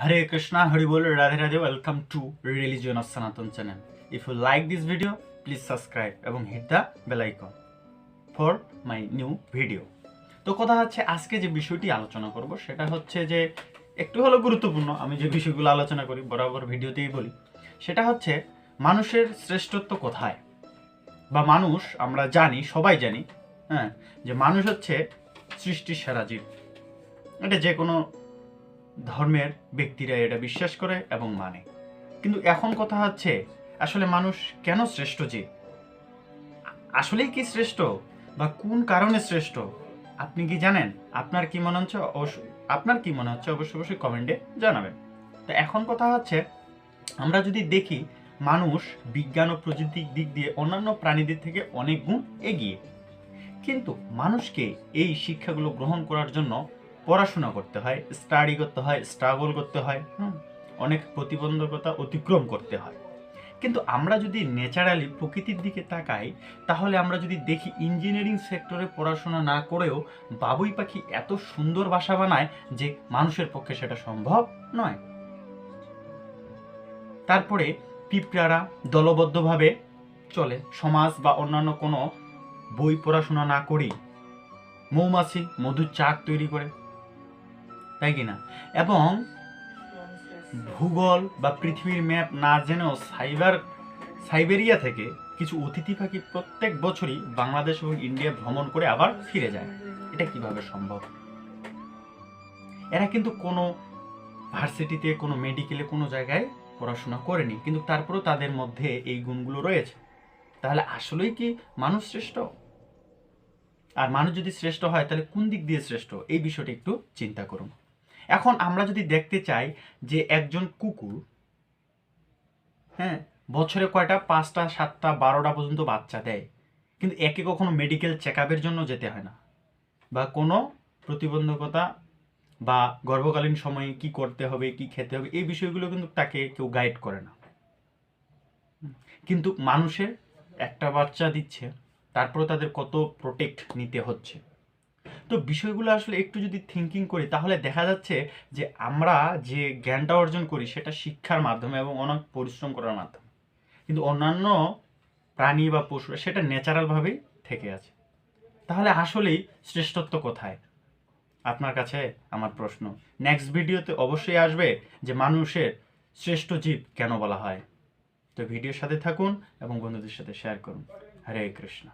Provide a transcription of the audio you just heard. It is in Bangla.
Hare Krishna, Hari Bol, Radhe Radhe, welcome to Religion of Sanatan channel. If you like this video, please subscribe এবং hit the bell icon for my new video. তো কথা হচ্ছে আজকে যে বিষয়টি আলোচনা করব সেটা হচ্ছে যে একটু হলো গুরুত্বপূর্ণ। আমি যে বিষয়গুলো আলোচনা করি বরাবর ভিডিওতেই বলি, সেটা হচ্ছে মানুষের শ্রেষ্ঠত্ব কোথায়, বা মানুষ আমরা জানি, সবাই জানি, হ্যাঁ, যে মানুষ হচ্ছে সৃষ্টির সেরা জীব। এটা যে কোনো ধর্মের ব্যক্তিরা এটা বিশ্বাস করে এবং মানে। কিন্তু এখন কথা হচ্ছে আসলে মানুষ কেন শ্রেষ্ঠ জীব, আসলেই কি শ্রেষ্ঠ, বা কোন কারণে শ্রেষ্ঠ আপনি কি জানেন? আপনার কি মনে হচ্ছে অবশ্যই অবশ্যই কমেন্টে জানাবেন। তো এখন কথা হচ্ছে আমরা যদি দেখি মানুষ বিজ্ঞান ও প্রযুক্তির দিক দিয়ে অন্যান্য প্রাণীদের থেকে অনেক গুণ এগিয়ে, কিন্তু মানুষকে এই শিক্ষাগুলো গ্রহণ করার জন্য পড়াশোনা করতে হয়, স্টাডি করতে হয়, স্ট্রাগল করতে হয়, অনেক প্রতিবন্ধকতা অতিক্রম করতে হয়। কিন্তু আমরা যদি ন্যাচারালি প্রকৃতির দিকে তাকাই, তাহলে আমরা যদি দেখি ইঞ্জিনিয়ারিং সেক্টরে পড়াশোনা না করেও বাবুই পাখি এত সুন্দর বাসা বানায় যে মানুষের পক্ষে সেটা সম্ভব নয়। তারপরে পিঁপড়ারা দলবদ্ধভাবে চলে, সমাজ বা অন্যান্য কোনো বই পড়াশোনা না করেই মৌমাছি মধুর চাক তৈরি করে, তাই কি না? এবং ভূগোল বা পৃথিবীর ম্যাপ না জেনেও সাইবেরিয়া থেকে কিছু অতিথি পাখি প্রত্যেক বছরই বাংলাদেশ এবং ইন্ডিয়া ভ্রমণ করে আবার ফিরে যায়। এটা কিভাবে সম্ভব? এরা কিন্তু কোনো ভার্সিটিতে, কোনো মেডিকেলে, কোনো জায়গায় পড়াশোনা করেনি, কিন্তু তারপরেও তাদের মধ্যে এই গুণগুলো রয়েছে। তাহলে আসলেই কি মানুষ শ্রেষ্ঠ? আর মানুষ যদি শ্রেষ্ঠ হয় তাহলে কোন দিক দিয়ে শ্রেষ্ঠ, এই বিষয়টা একটু চিন্তা করুন। এখন আমরা যদি দেখতে চাই যে একজন কুকুর, হ্যাঁ, বছরে কয়টা, 5টা 7টা 12টা পর্যন্ত বাচ্চা দেয়, কিন্তু একে কখনো মেডিকেল চেক আপের জন্য যেতে হয় না, বা কোনো প্রতিবন্ধকতা বা গর্ভকালীন সময়ে কি করতে হবে, কি খেতে হবে, এই বিষয়গুলো কিন্তু তাকে কেউ গাইড করে না। কিন্তু মানুষের একটা বাচ্চা দিচ্ছে, তারপরে তাদের কত প্রোটেক্ট নিতে হচ্ছে। তো বিষয়গুলো আসলে একটু যদি থিঙ্কিং করি তাহলে দেখা যাচ্ছে যে আমরা যে জ্ঞানটা অর্জন করি সেটা শিক্ষার মাধ্যমে এবং অনেক পরিশ্রম করার মাধ্যমে, কিন্তু অন্যান্য প্রাণী বা পশু সেটা ন্যাচারালভাবেই থেকে আছে। তাহলে আসলেই শ্রেষ্ঠত্ব কোথায়? আপনার কাছে আমার প্রশ্ন। নেক্সট ভিডিওতে অবশ্যই আসবে যে মানুষের শ্রেষ্ঠ জীব কেন বলা হয়। তো ভিডিওর সাথে থাকুন এবং বন্ধুদের সাথে শেয়ার করুন। হরে কৃষ্ণ।